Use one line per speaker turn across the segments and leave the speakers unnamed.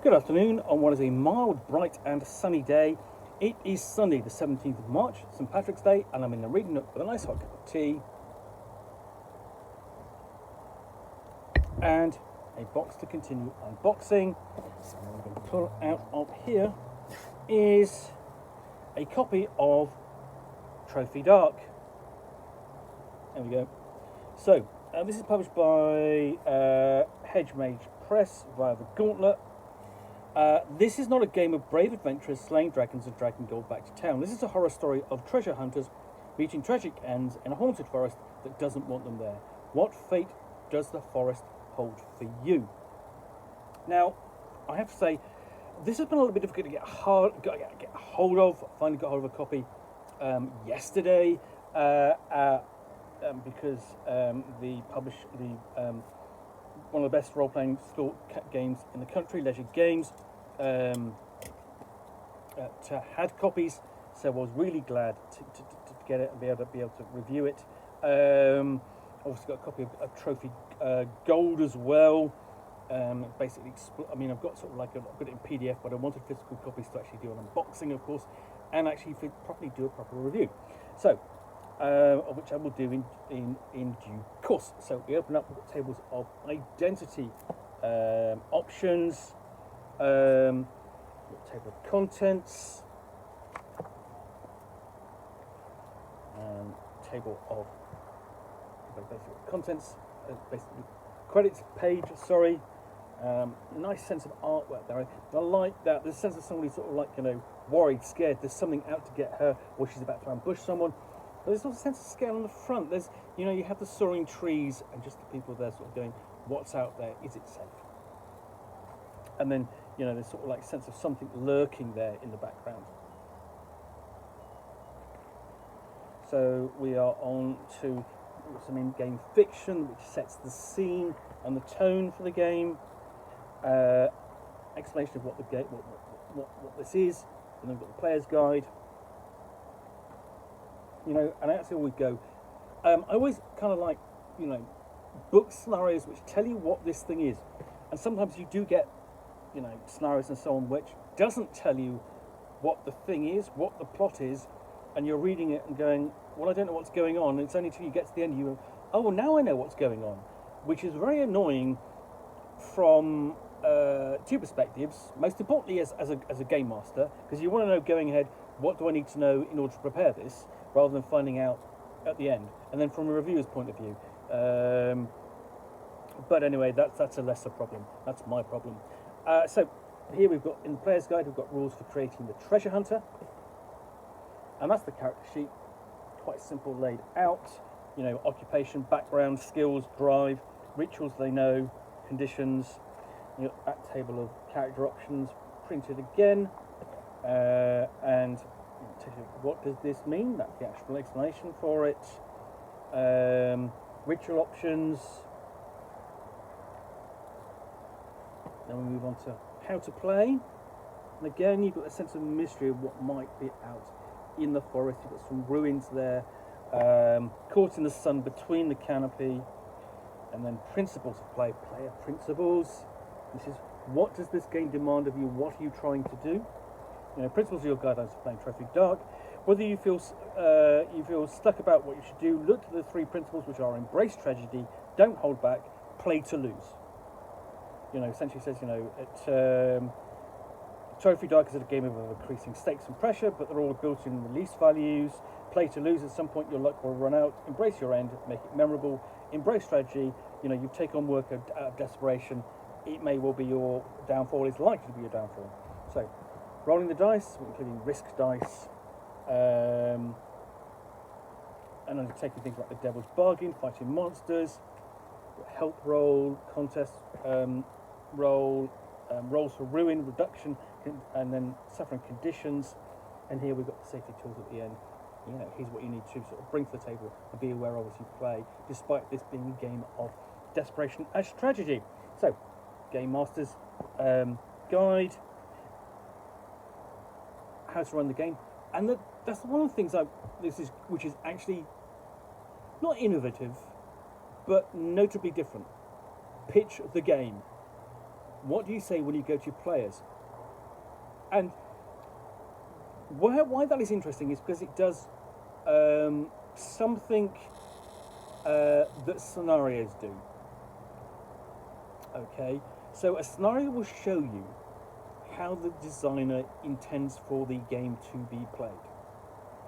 Good afternoon on what is a mild, bright and sunny day. It is Sunday the 17th of March, St Patrick's Day, and I'm in the reading nook with a nice hot cup of tea and a box to continue unboxing. And what I'm going to pull out of here is a copy of Trophy Dark. There we go. So, this is published by Hedge Mage Press via the Gauntlet. This is not a game of brave adventurers slaying dragons and dragging gold back to town. This is a horror story of treasure hunters reaching tragic ends in a haunted forest that doesn't want them there. What fate does the forest hold for you? Now, I have to say, this has been a little bit difficult to get hold of. I finally got hold of a copy yesterday because one of the best role-playing store games in the country, Leisure Games, had copies, so I was really glad to get it and be able to review it. Obviously got a copy of Trophy Gold as well. Basically, I've got sort of like I've got it in PDF, but I wanted physical copies to actually do an unboxing, of course, and actually properly do a proper review. So, which I will do in due course. So we open up tables of identity options, table of contents, table of basic contents, basically credits page. Sorry, nice sense of artwork there. I like that. There's a sense of somebody sort of like worried, scared. There's something out to get her, or she's about to ambush someone. But there's also a sense of scale on the front. There's, you have the soaring trees and just the people there sort of going, what's out there? Is it safe? And then, there's sort of like a sense of something lurking there in the background. So we are on to some in-game fiction, which sets the scene and the tone for the game. Explanation of what the game, what this is, and then we've got the player's guide. And that's how we go. I always kind of like, book scenarios which tell you what this thing is. And sometimes you do get, scenarios and so on which doesn't tell you what the thing is, what the plot is, and you're reading it and going, well, I don't know what's going on. And it's only until you get to the end you go, oh, well, now I know what's going on, which is very annoying from two perspectives. Most importantly, as a game master, because you want to know going ahead, what do I need to know in order to prepare this, rather than finding out at the end. And then from a reviewer's point of view. But anyway, that's a lesser problem. That's my problem. So here we've got, in the player's guide, we've got rules for creating the treasure hunter. And that's the character sheet. Quite simple, laid out. Occupation, background, skills, drive, rituals they know, conditions. That table of character options printed again. And what does this mean? That's the actual explanation for it. Ritual options. Then we move on to how to play. And again, you've got a sense of mystery of what might be out in the forest. You've got some ruins there, caught in the sun between the canopy. And then principles of play, player principles. This is, what does this game demand of you? What are you trying to do? Principles are your guidelines for playing Trophy Dark. Whether you feel stuck about what you should do, look to the three principles, which are embrace tragedy, don't hold back, play to lose. Essentially says, Trophy Dark is a game of increasing stakes and pressure, but they're all built in release values. Play to lose, at some point your luck will run out. Embrace your end, make it memorable. Embrace strategy, you take on work out of desperation. It may well be your downfall, it's likely to be your downfall. So, rolling the dice, including risk dice, and undertaking things like the Devil's Bargain, fighting monsters, help roll, contest roll, rolls for ruin, reduction, and then suffering conditions. And here we've got the safety tools at the end. Here's what you need to sort of bring to the table and be aware of as you play, despite this being a game of desperation as tragedy. So, Game Master's Guide, how to run the game, and that's one of the things which is actually not innovative, but notably different. Pitch the game. What do you say when you go to your players? And why that is interesting is because it does something that scenarios do. Okay, so a scenario will show you how the designer intends for the game to be played.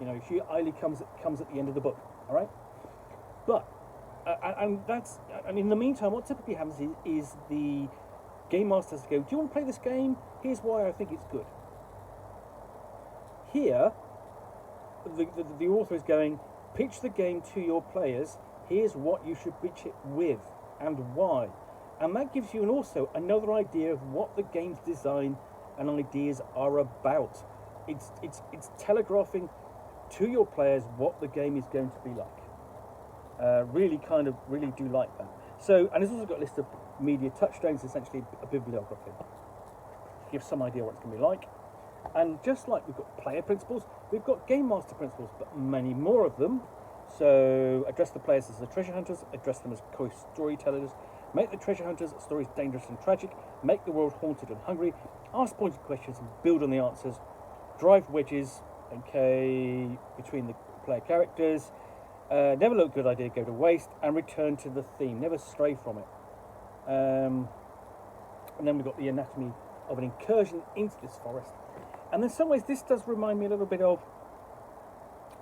You know, she Eiley comes at the end of the book, all right? But and in the meantime, what typically happens is the game masters go, "Do you want to play this game? Here's why I think it's good." Here, the author is going, "Pitch the game to your players. Here's what you should pitch it with and why," and that gives you also another idea of what the game's design and ideas are about. It's telegraphing to your players what the game is going to be like. Really do like that. So, and it's also got a list of media touchstones, essentially a bibliography. Give some idea what it's going to be like. And just like we've got player principles, we've got game master principles, but many more of them. So, address the players as the treasure hunters, address them as storytellers, make the treasure hunters' stories dangerous and tragic, make the world haunted and hungry, ask pointed questions and build on the answers, drive wedges, okay, between the player characters, never let a good idea go to waste, and return to the theme, never stray from it. And then we've got the anatomy of an incursion into this forest. And in some ways this does remind me a little bit of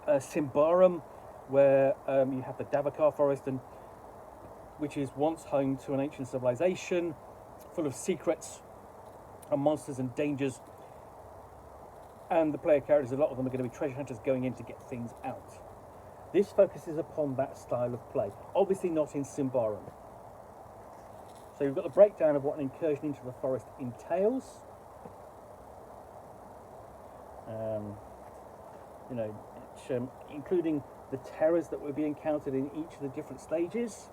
Symbaroum, where you have the Davakar forest, and which is once home to an ancient civilization full of secrets and monsters and dangers, and the player characters, a lot of them are going to be treasure hunters going in to get things out. This focuses upon that style of play, obviously not in Symbaroum. So you've got the breakdown of what an incursion into the forest entails. Including the terrors that will be encountered in each of the different stages.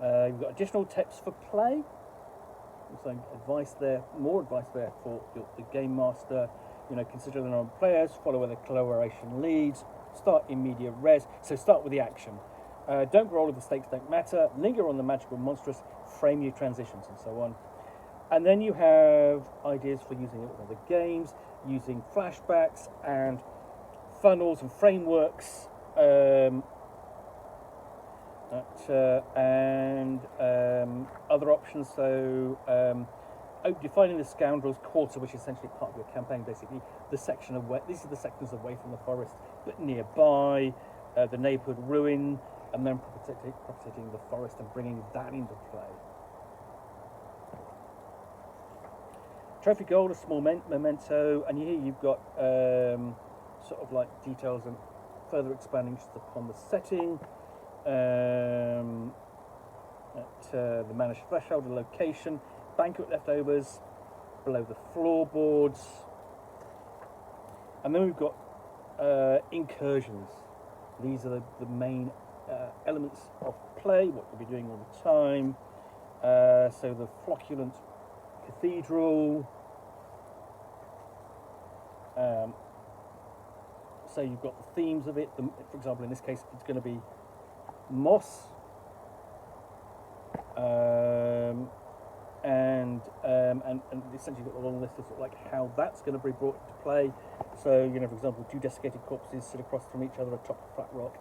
You've got additional tips for play. So more advice there for the game master. You know, consider the number of players, follow where the collaboration leads, start in media res. So start with the action. Don't roll if the stakes don't matter. Linger on the magical monstrous. Frame your transitions and so on. And then you have ideas for using it with other games, using flashbacks and funnels and frameworks, and other options. So defining the Scoundrels Quarter, which is essentially part of your campaign, basically the section of these are the sections away from the forest but nearby, the neighbourhood ruin, and then protecting the forest and bringing that into play. Trophy gold, a small memento, and here you've got sort of like details and further expanding just upon the setting. The managed threshold, the location, banquet leftovers, below the floorboards, and then we've got incursions. These are the main elements of play, what you'll be doing all the time. So the flocculent cathedral. So you've got the themes of it. For example, in this case, it's going to be moss, and essentially got a long list of sort of like how that's going to be brought into play. So, you know, for example, two desiccated corpses sit across from each other atop a flat rock.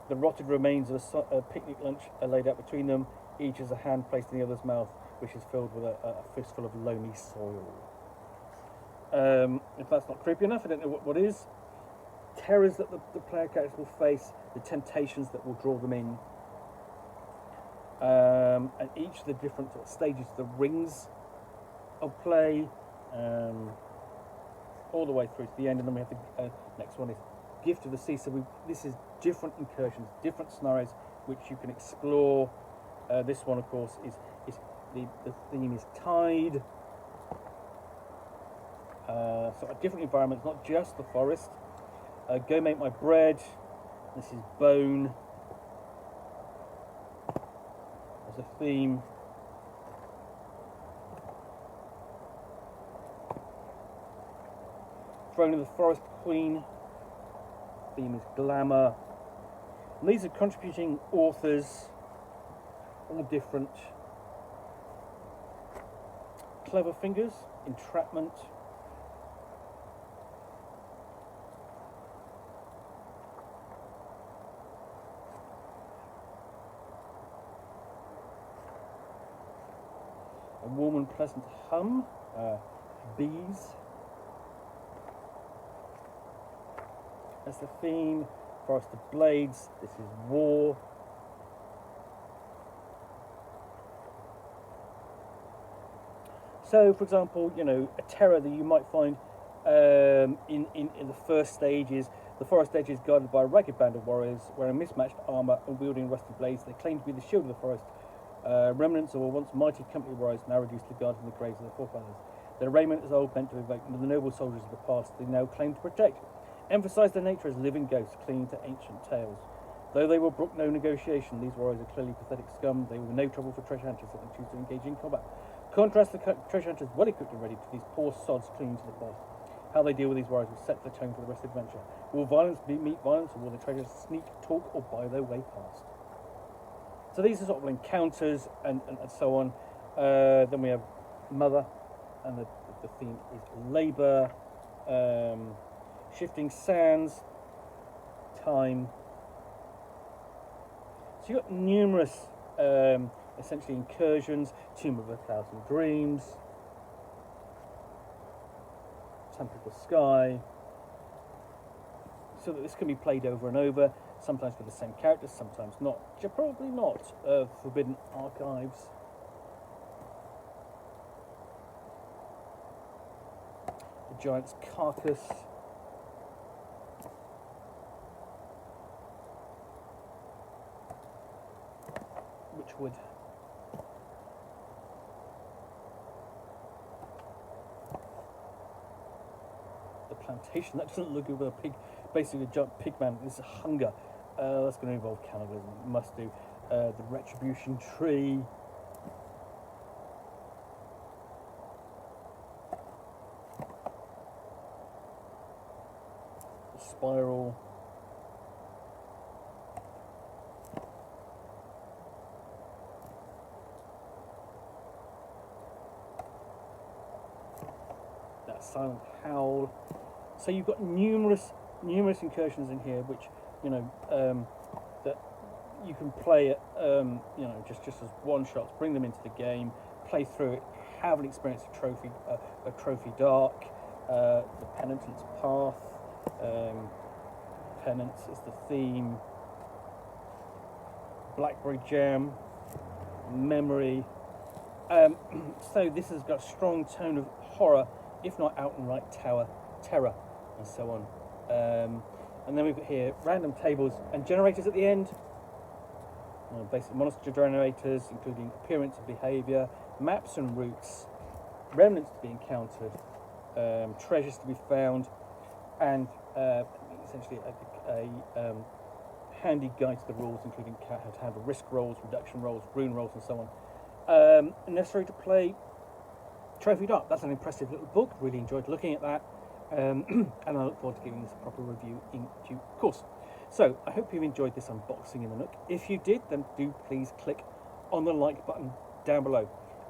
The rotted remains of a picnic lunch are laid out between them. Each has a hand placed in the other's mouth, which is filled with a fistful of loamy soil. If that's not creepy enough, I don't know what is. Terrors that the player characters will face, the temptations that will draw them in, and each of the different sort of stages, the rings of play, all the way through to the end. And then we have the next one is Gift of the Sea. So this is different incursions, different scenarios which you can explore. This one, of course, is the theme is tide. So a different environments, not just the forest. Go make my bread. This is bone as a theme. Throne of the Forest Queen. Theme is glamour. And these are contributing authors, all different. Clever Fingers, Entrapment. A Warm and Pleasant Hum, Bees. That's the theme. Forest of Blades, this is War. So, for example, you know, a terror that you might find in the first stage is the forest edge is guarded by a ragged band of warriors wearing mismatched armour and wielding rusty blades. They claim to be the shield of the forest. Remnants of a once mighty company warriors now reduced to guarding the graves of their forefathers. Their raiment is old, meant to evoke the noble soldiers of the past they now claim to protect. Emphasise their nature as living ghosts clinging to ancient tales. Though they will brook no negotiation, these warriors are clearly pathetic scum. They will be no trouble for treasure hunters if they choose to engage in combat. Contrast the treasure hunters well equipped and ready to these poor sods clinging to the past. How they deal with these warriors will set the tone for the rest of the adventure. Will violence meet violence, or will the treasures sneak, talk, or buy their way past? So these are sort of encounters and so on. Then we have Mother, and the theme is labour, shifting sands, time. So you've got numerous essentially incursions, Tomb of a Thousand Dreams, Temple of the Sky, so that this can be played over and over, sometimes with the same characters, sometimes not. Probably not. Forbidden Archives. The Giant's Carcass. Witchwood. The Plantation. That doesn't look over a pig. Basically, a giant pig man. This is Hunger. That's going to involve cannibalism. Must do. The Retribution Tree. The Spiral. That Silent Howl. So you've got numerous incursions in here, which that you can play at just as one shots. Bring them into the game, play through it, have an experience of Trophy Dark, the Penitent's Path. Penance is the theme. Blackberry Jam, Memory. So this has got a strong tone of horror, if not outright terror, and so on. And then we've got here random tables and generators at the end. Basic monster generators, including appearance and behaviour, maps and routes, remnants to be encountered, treasures to be found, and essentially a handy guide to the rules, including how to handle risk rolls, reduction rolls, rune rolls, and so on. Necessary to play Trophy Dark. That's an impressive little book. Really enjoyed looking at that. And I look forward to giving this a proper review in due course. So I hope you've enjoyed this unboxing in the Nook. If you did, then do please click on the like button down below.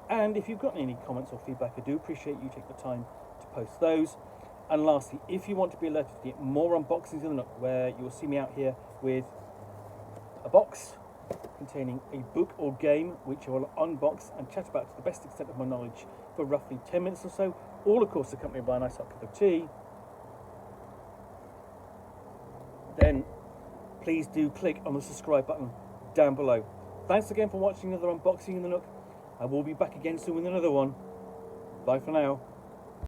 And if you've got any comments or feedback, I do appreciate you taking the time to post those. And lastly, if you want to be alerted to get more unboxings in the Nook, where you'll see me out here with a box containing a book or game, which I will unbox and chat about to the best extent of my knowledge for roughly 10 minutes or so, all of course accompanied by a nice hot cup of tea, then please do click on the subscribe button down below. Thanks again for watching another unboxing in the Nook. I will be back again soon with another one. Bye for now.